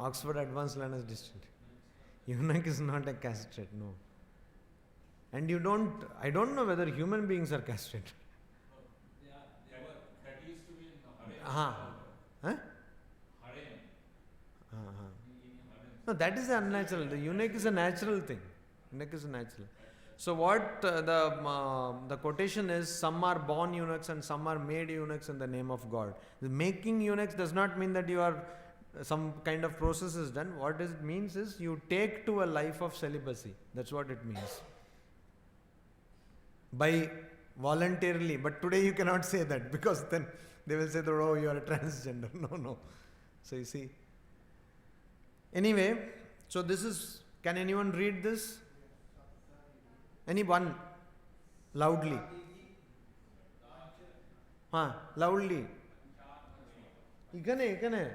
Oxford Advanced Learners District. Eunuch is not a castrate, no. And I don't know whether human beings are castrated. That used to be in Harem. Huh? No, that is unnatural. The eunuch is a natural thing. Eunuch is a natural. So what the quotation is, some are born eunuchs and some are made eunuchs in the name of God. The making eunuchs does not mean that you are some kind of process is done. What it means is you take to a life of celibacy. That's what it means. By voluntarily. But today you cannot say that, because then they will say that, oh, you are a transgender. No. So you see. Anyway, so this is, can anyone read this? Anyone? Loudly. Loudly. Ikane.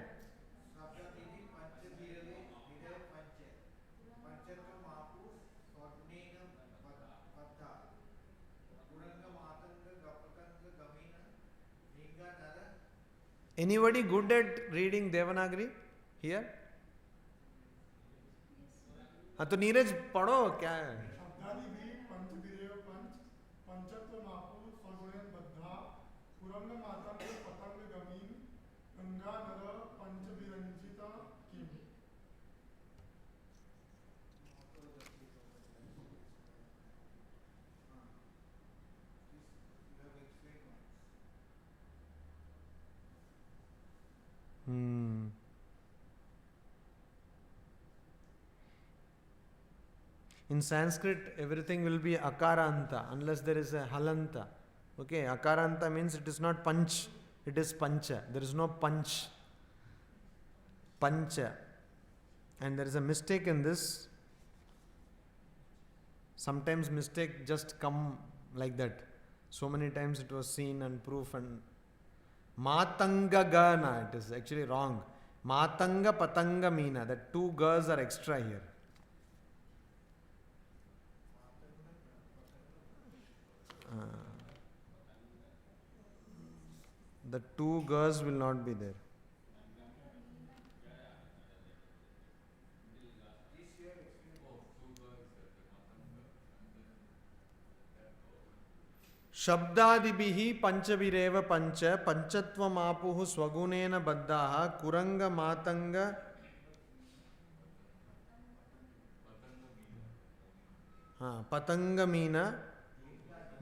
Anybody good at reading Devanagari here? हाँ तो नीरज पढ़ो क्या है? In Sanskrit, everything will be akaranta unless there is a halanta. Okay, akaranta means it is not panch, it is pancha. There is no panch. Pancha. And there is a mistake in this. Sometimes mistake just come like that. So many times it was seen and proof and matanga gana, it is actually wrong. Matanga patanga meena, that two girls are extra here. The two girls will not be there. Shabdadibihi panchavirev pancha panchatvamapuhu swagunena baddaha kuranga matanga patanga meena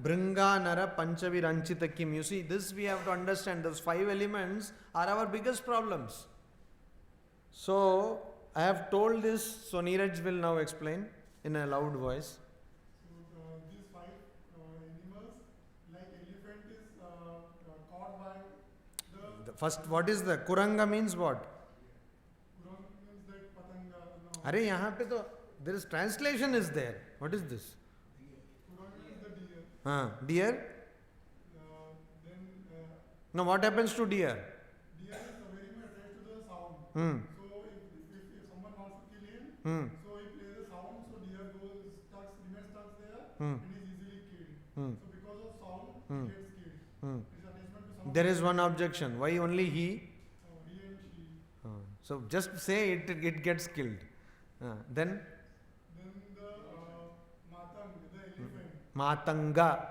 Bringanara Panchaviranchita Kim. You see, this we have to understand. Those 5 elements are our biggest problems. So, I have told this, so Neeraj will now explain in a loud voice. So, these 5 animals, like elephant is caught by the... First, what is the? Kuranga means what? Kuranga means that Patanga. Are, yahan pe to, there is translation is there. What is this? Deer? Now what happens to deer? Deer is very much attached to the sound. So if someone wants to kill him, so he plays the sound, so deer remains stuck there and is easily killed. So because of sound, he gets killed. His attachment to sound. There is one objection. Why only he? He and she. So just say it gets killed. Then the matang, the elephant. Matanga.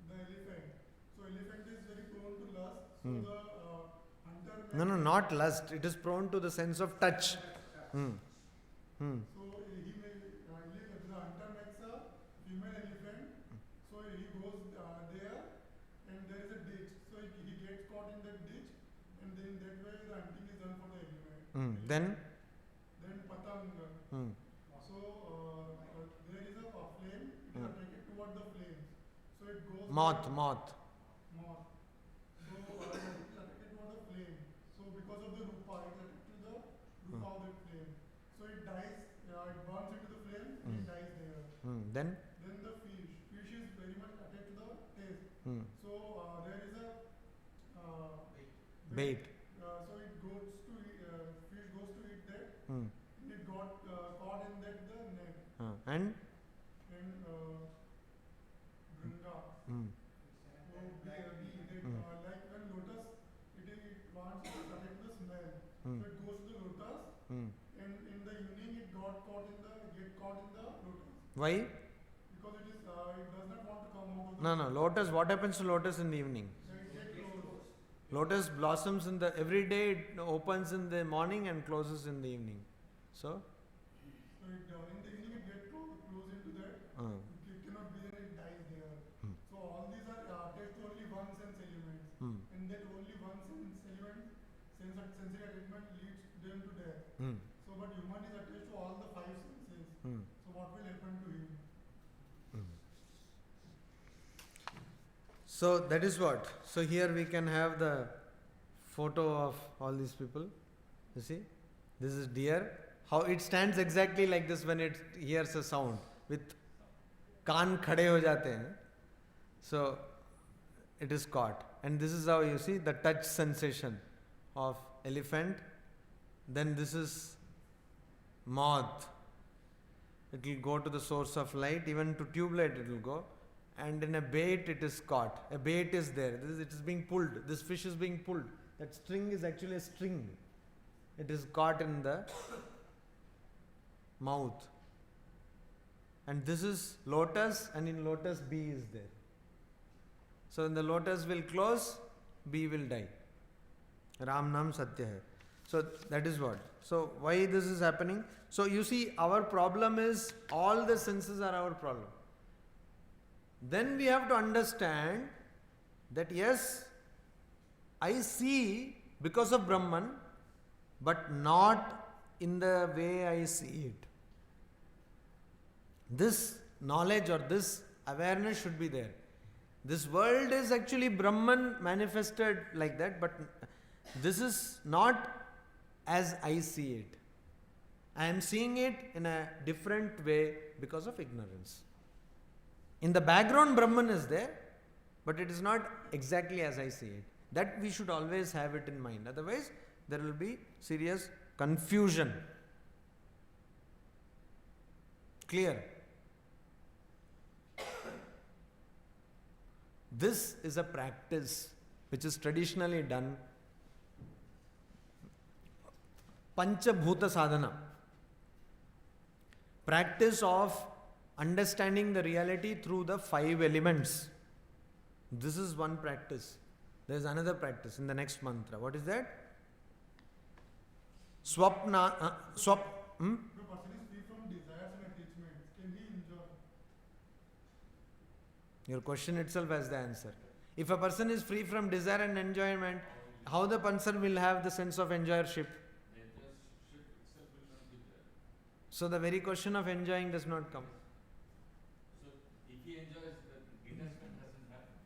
The elephant. So elephant is very prone to lust. So the hunter... No, not lust. It is prone to the sense of touch. So he may... the hunter makes a female elephant. So he goes there and there is a ditch. So he gets caught in that ditch and then that way the hunting is done for the elephant. Then patang. So there is a flame, it is attracted toward the flame. So it goes... Moth. So it is attracted toward the flame. So because of the rupa, it is attracted to the rupa of the flame. So it dies, it burns into the flame and it dies there. Then the fish. Fish is very much attached to the taste. So there is a bait. So it goes to fish goes to eat that. It got caught in that the net. And Bringa. So like when lotus, it wants to connect the smell. So it goes to the Why? Because it does not want to come out of No, lotus, what happens to lotus in the evening? It closed. Lotus blossoms every day, it opens in the morning and closes in the evening. So? So in the evening it gets close into that. It cannot be there, it dies there. So all these are attached to only one sense element. And that only one sense element, sensory attachment leads them to death. So but human is attached to all the five senses. So what will happen to him? So that is what. So here we can have the photo of all these people. You see? This is deer. How it stands exactly like this when it hears a sound. With kaan khade ho jate hain. So it is caught. And this is how you see the touch sensation of elephant. Then this is moth. It will go to the source of light. Even to tube light it will go. And in a bait it is caught. A bait is there. It is being pulled. This fish is being pulled. That string is actually a string. It is caught in the mouth. And this is lotus, and in lotus bee is there. So when the lotus will close, bee will die. Ram Nam Satya hai. So that is what. So why this is happening? So you see, our problem is all the senses are our problem. Then we have to understand that yes, I see because of Brahman, but not in the way I see it. This knowledge or this awareness should be there. This world is actually Brahman manifested like that, but this is not as I see it. I am seeing it in a different way because of ignorance. In the background, Brahman is there, but it is not exactly as I see it. That we should always have it in mind. Otherwise, there will be serious confusion. Clear? This is a practice which is traditionally done. Panchabhuta sadhana. Practice of understanding the reality through the five elements. This is one practice. There is another practice in the next mantra. What is that? Swapna. If a person is free from desires and attachments, can he enjoy? Your question itself has the answer. If a person is free from desire and enjoyment, how the person will have the sense of enjoyership? So the very question of enjoying does not come. So if he enjoys, the detachment doesn't happen.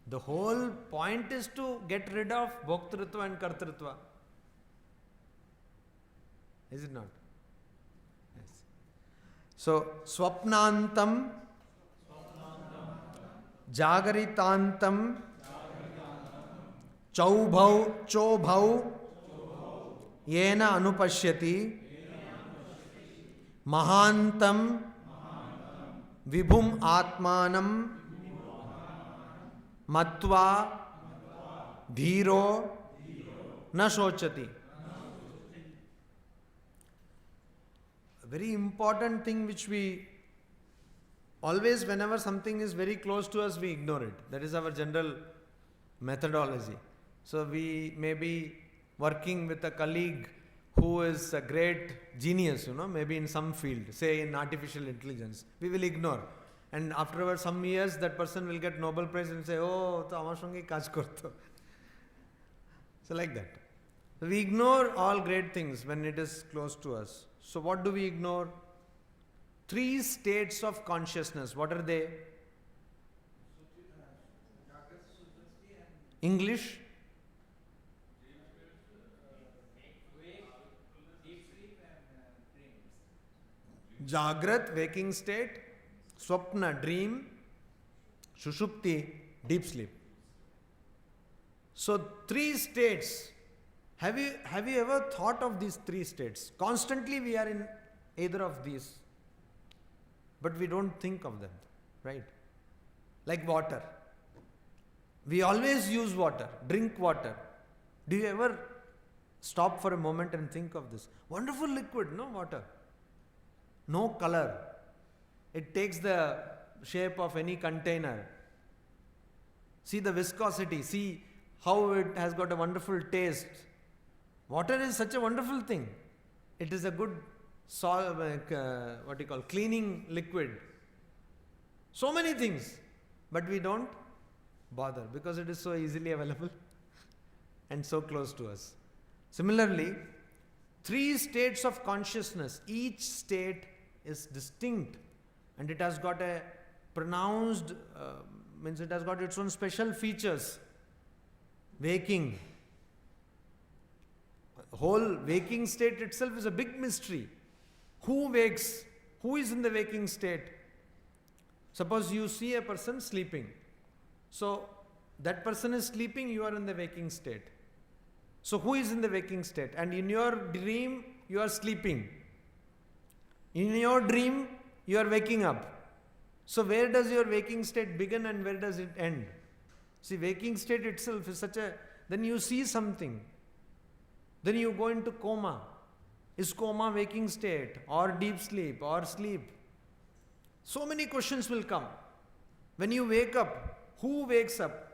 The whole point is to get rid of bhoktritva and kartritva. Is it not? Yes. So, swapnantam, jagaritantam, chobhau, yena anupashyati, mahantam, vibhum atmanam, matva, dhiro, na shochati. A very important thing which we always, whenever something is very close to us, we ignore it. That is our general methodology. So we may be working with a colleague who is a great genius, maybe in some field, say in artificial intelligence. We will ignore. And afterwards, some years, that person will get Nobel Prize and say, oh, to amar sange kaj korto. So like that. So we ignore all great things when it is close to us. So what do we ignore? 3 states of consciousness. What are they? English? Jagrat, waking state. Swapna, dream. Shushupti, deep sleep. So 3 states. Have you ever thought of these 3 states? Constantly we are in either of these. But we don't think of them, right? Like water. We always use water, drink water. Do you ever stop for a moment and think of this? Wonderful liquid, no water. No color. it takes the shape of any container. See the viscosity, see how it has got a wonderful taste. Water is such a wonderful thing. It is a good cleaning liquid. So many things, but we don't bother because it is so easily available and so close to us. Similarly, 3 states of consciousness, each state is distinct and it has got a pronounced, means it has got its own special features. Waking. Whole waking state itself is a big mystery. Who wakes? Who is in the waking state? Suppose you see a person sleeping. So that person is sleeping, you are in the waking state. So who is in the waking state? And in your dream, you are sleeping. In your dream, you are waking up. So where does your waking state begin and where does it end? See, waking state itself is such a, then you see something. Then you go into coma. Is coma waking state or deep sleep or sleep? So many questions will come. When you wake up, who wakes up?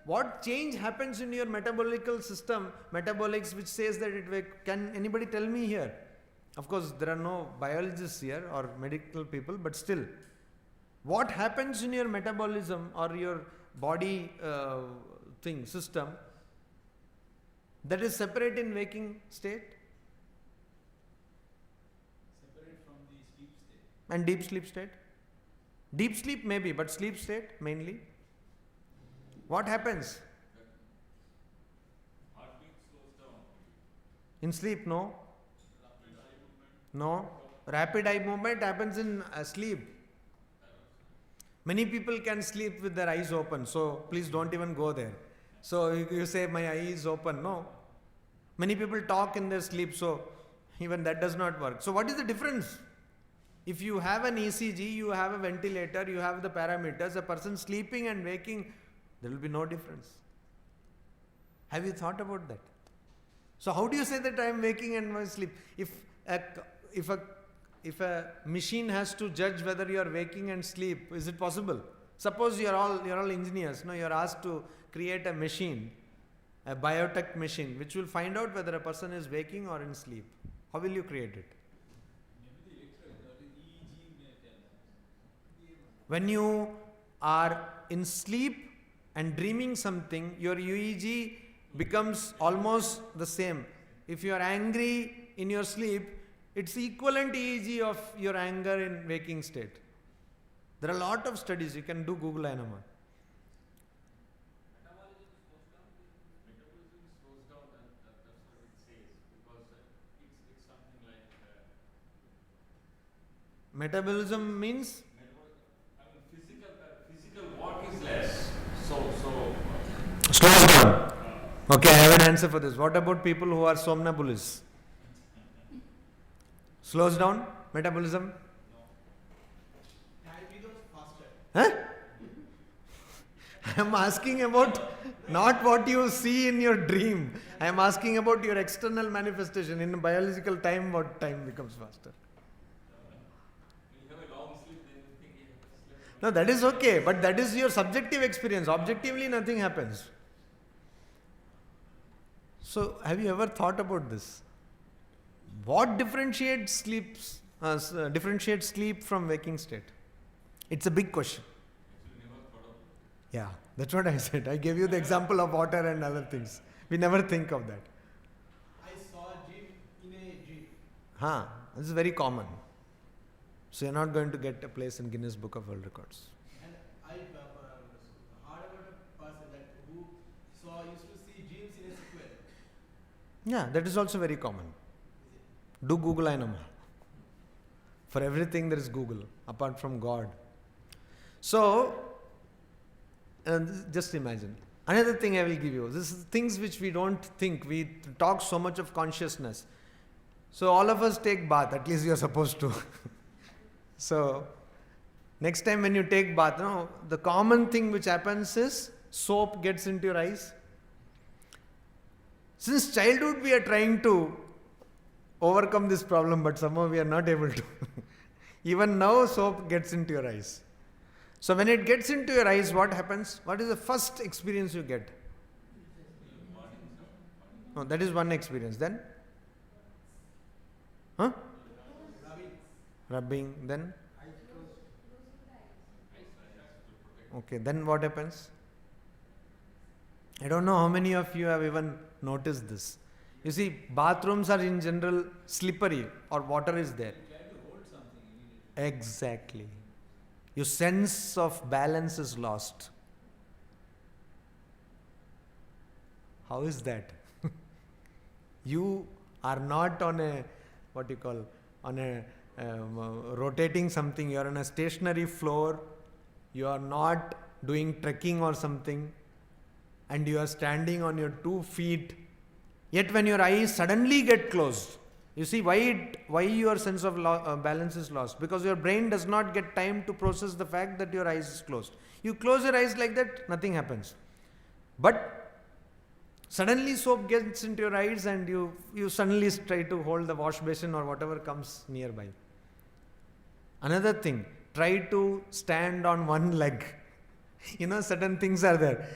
What change happens in your metabolical system, metabolics, which says that can anybody tell me here? Of course, there are no biologists here or medical people, but still, what happens in your metabolism or your body system that is separate in waking state? Separate from the sleep state. And deep sleep state? Deep sleep maybe, but sleep state mainly. What happens? Heartbeat slows down. In sleep, no? Rapid eye movement. No. Rapid eye movement happens in sleep. Many people can sleep with their eyes open, so please don't even go there. So you say, my eye is open. No. Many people talk in their sleep, so even that does not work. So what is the difference? If you have an ECG, you have a ventilator, you have the parameters, a person sleeping and waking, there will be no difference. Have you thought about that? So how do you say that I am waking and I sleep? If a machine has to judge whether you are waking and sleep, is it possible? Suppose you are all engineers. No, you are asked to create a machine, a biotech machine, which will find out whether a person is waking or in sleep. How will you create it? Maybe the EEG may tell us. When you are in sleep and dreaming something, your EEG becomes almost the same. If you are angry in your sleep, it's equivalent EEG of your anger in waking state. There are a lot of studies. You can do Google Anoma. Metabolism slows down, that's what it says, because it's something like Metabolism means? physical work is less. So Slows down. Okay, I have an answer for this. What about people who are somnambulists? Slows down metabolism? Time becomes faster. Huh? I am asking about not what you see in your dream. I am asking about your external manifestation. In biological time, what time becomes faster? when you have a long sleep, then you think you have to sleep. No, that is okay, but that is your subjective experience. Objectively, nothing happens. So, have you ever thought about this? What differentiates sleep from waking state? It's a big question. Actually, never thought of it. Yeah, that's what I said. I gave you the example of water and other things. We never think of that. I saw a jeep in a dream. This is very common. So you're not going to get a place in Guinness Book of World Records. And I heard about a person who used to see dreams in a sequel. Yeah, that is also very common. Do Google Anoma. For everything there is Google, apart from God. So, just imagine. Another thing I will give you. This is things which we don't think. We talk so much of consciousness. So all of us take bath. At least you are supposed to. So, next time when you take bath, the common thing which happens is soap gets into your eyes. Since childhood we are trying to overcome this problem, but somehow we are not able to. Even now soap gets into your eyes. So when it gets into your eyes, what happens? What is the first experience you get? No, that is one experience. Then? Huh? Rubbing. Then? Okay, then what happens? I don't know how many of you have even noticed this. You see, bathrooms are in general slippery or water is there. Exactly. Your sense of balance is lost. How is that? You are not on a, what you call, on a rotating something. You are on a stationary floor. You are not doing trekking or something. And you are standing on your 2 feet. Yet when your eyes suddenly get closed, you see why your sense of balance is lost? Because your brain does not get time to process the fact that your eyes is closed. You close your eyes like that, nothing happens. But suddenly soap gets into your eyes and you suddenly try to hold the wash basin or whatever comes nearby. Another thing, try to stand on one leg. Certain things are there.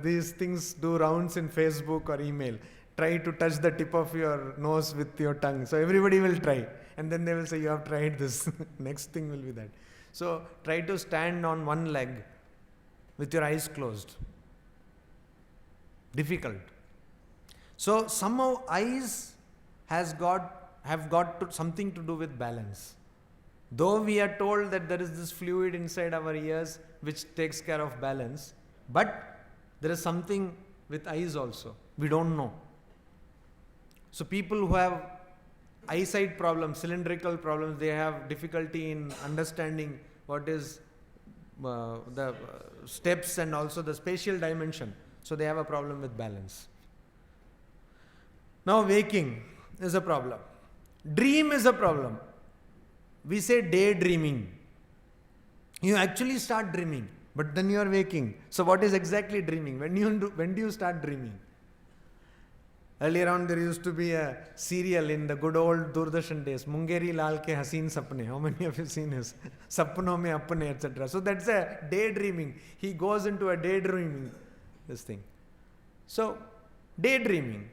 These things do rounds in Facebook or email. Try to touch the tip of your nose with your tongue. So everybody will try. And then they will say, you have tried this. Next thing will be that. So try to stand on one leg with your eyes closed. Difficult. So somehow eyes have got something to do with balance. Though we are told that there is this fluid inside our ears which takes care of balance, but there is something with eyes also. We don't know. So people who have eyesight problems, cylindrical problems, they have difficulty in understanding what is the steps and also the spatial dimension. So they have a problem with balance. Now waking is a problem. Dream is a problem. We say daydreaming. You actually start dreaming, but then you are waking. So what is exactly dreaming? When do you start dreaming? Earlier on there used to be a serial in the good old Doordarshan days, Mungeri Lal ke Haseen Sapne. How many of you seen his? Sapno mein apne, etc. So that's a daydreaming. He goes into a daydreaming, this thing. So daydreaming.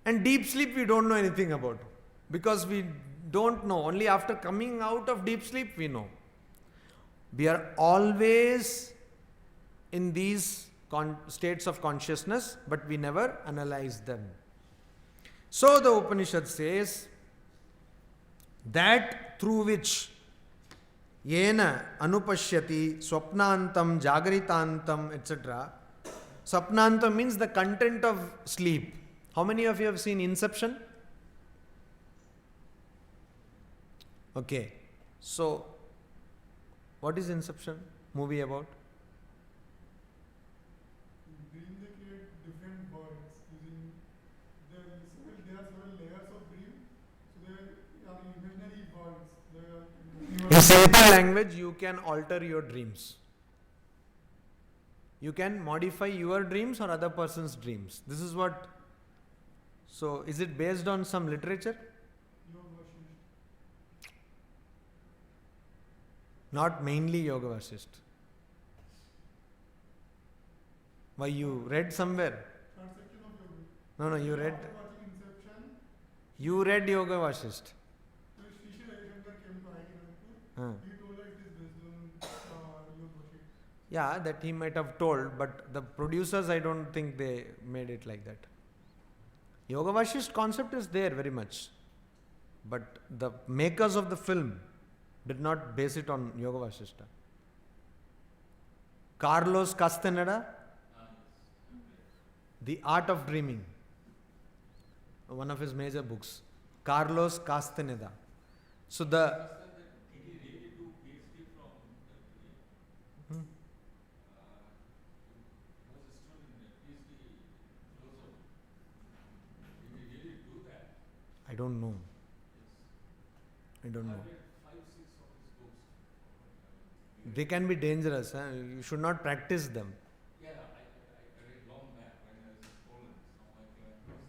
And deep sleep we don't know anything about. Because we don't know. Only after coming out of deep sleep we know. We are always in these states of consciousness, but we never analyze them. So the Upanishad says that through which yena anupashyati swapnantam jagritantam etc. Swapnantam means the content of sleep. How many of you have seen Inception? Okay. So what is Inception movie about? In dream they create different worlds using there are several layers of dream. So there are imaginary worlds. In simple language, you can alter your dreams. You can modify your dreams or other person's dreams. This is what. So is it based on some literature? Not mainly Yoga Vasishtha. Why, you read somewhere? No, you read. You read Yoga Vasishtha. He told that it is based on Yoga Vasishtha. Yeah, that he might have told, but the producers, I don't think they made it like that. Yoga Vasishtha concept is there very much, but the makers of the film did not base it on Yoga Vasishtha. Carlos Castaneda, The Art of Dreaming, one of his major books. Carlos Castaneda. So the Did he really do PhD from he was a student in PhD philosophy. Did he really do that? I don't know. Yes. I don't know. I read 5, 6 of his books. They can be dangerous. You should not practice them. Yeah, I read long back when I was in Poland. Now I came across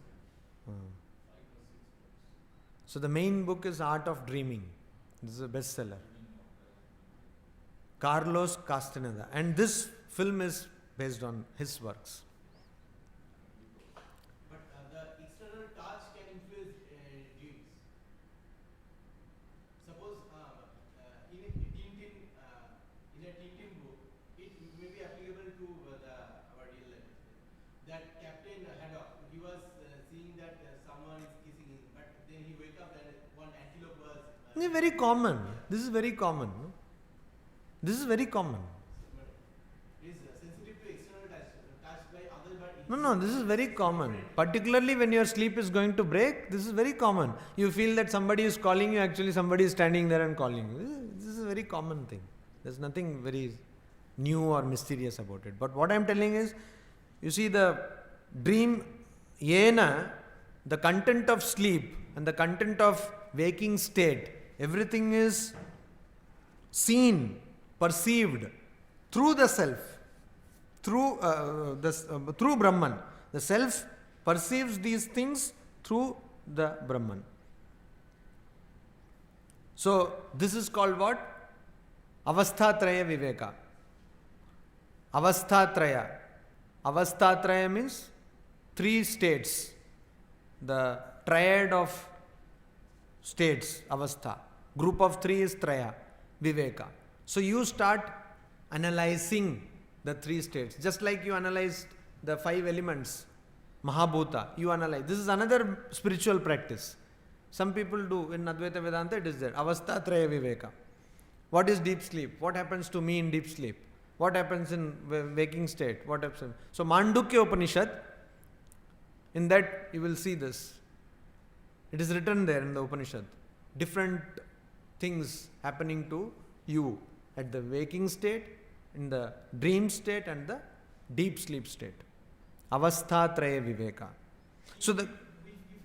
them. 5 or 6 books. So the main book is Art of Dreaming. This is a bestseller. Carlos Castaneda. And this film is based on his works. But the external touch can influence dreams. Suppose in a Tintin book, it may be applicable to our real life. That Captain Haddock, he was seeing that someone is kissing him, but then he wake up and one antelope was. This is very common. This is very common. No? This is very common. Is sensitive to external touch by others, but No, this is very common. Particularly when your sleep is going to break, this is very common. You feel that somebody is calling you, actually somebody is standing there and calling you. This is a very common thing. There's nothing very new or mysterious about it. But what I'm telling is, you see the dream, yena, the content of sleep and the content of waking state, everything is seen, perceived through the self, through Brahman. The self perceives these things through the Brahman. So this is called what? Avasthatraya Viveka. Avasthatraya. Avasthatraya means 3 states. The triad of states, avastha. Group of 3 is traya, viveka. So you start analyzing the 3 states. Just like you analyzed the 5 elements, Mahabhuta, you analyze. This is another spiritual practice. Some people do. In Advaita Vedanta it is there. Avastha Traya Viveka. What is deep sleep? What happens to me in deep sleep? What happens in waking state? What happens? So Mandukya Upanishad, in that you will see this. It is written there in the Upanishad. Different things happening to you at the waking state, in the dream state and the deep sleep state. Avastha Traya Viveka. So the if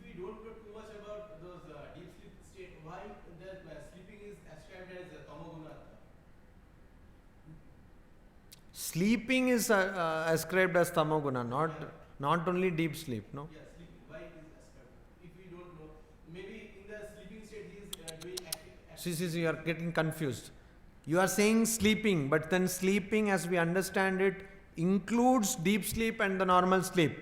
we don't know too much about those deep sleep state, why the sleeping is ascribed as tamoguna? sleeping is ascribed as tamoguna, not only deep sleep, no? Yeah, sleeping. Why it is ascribed? If we don't know, maybe in the sleeping state he is doing active. See, you are getting confused. You are saying sleeping, but then sleeping as we understand it includes deep sleep and the normal sleep.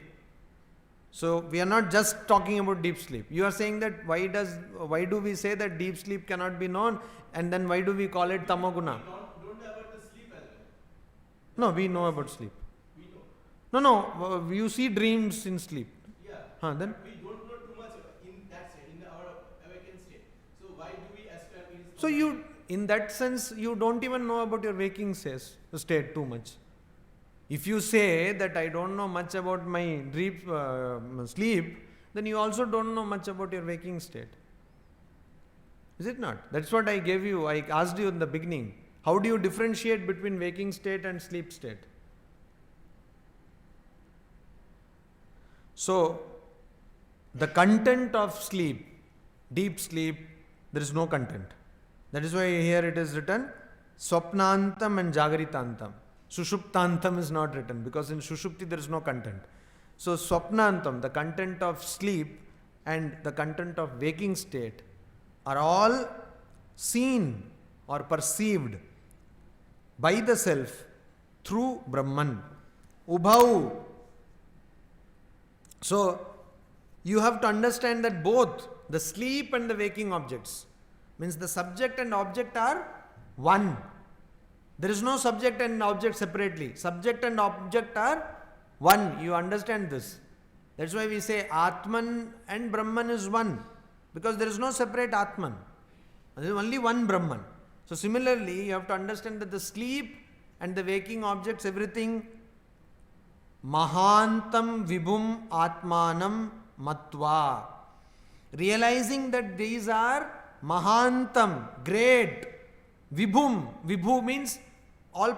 So we are not just talking about deep sleep. You are saying that why do we say that deep sleep cannot be known, and then why do we call it tamoguna? Don't know about the sleep as well. No, we know about sleep. We know. No, you see dreams in sleep. Yeah. Then? We don't know too much in that state, in our awakened state. So why do we ascribe it? So you, in that sense, you don't even know about your waking state too much. If you say that I don't know much about my deep sleep, then you also don't know much about your waking state. Is it not? That's what I gave you. I asked you in the beginning. How do you differentiate between waking state and sleep state? So, the content of sleep, deep sleep, there is no content. That is why here it is written Swapnantam and Jagritantam. Sushuptantam is not written because in Sushupti there is no content. So Swapnantam, the content of sleep and the content of waking state are all seen or perceived by the self through Brahman. Ubhau. So you have to understand that both the sleep and the waking objects, means the subject and object are one. There is no subject and object separately. Subject and object are one. You understand this. That's why we say Atman and Brahman is one. Because there is no separate Atman. There is only one Brahman. So similarly, you have to understand that the sleep and the waking objects, everything, Mahantam Vibhum Atmanam Matva. Realizing that these are Mahantam, great. Vibhum. Vibhu means all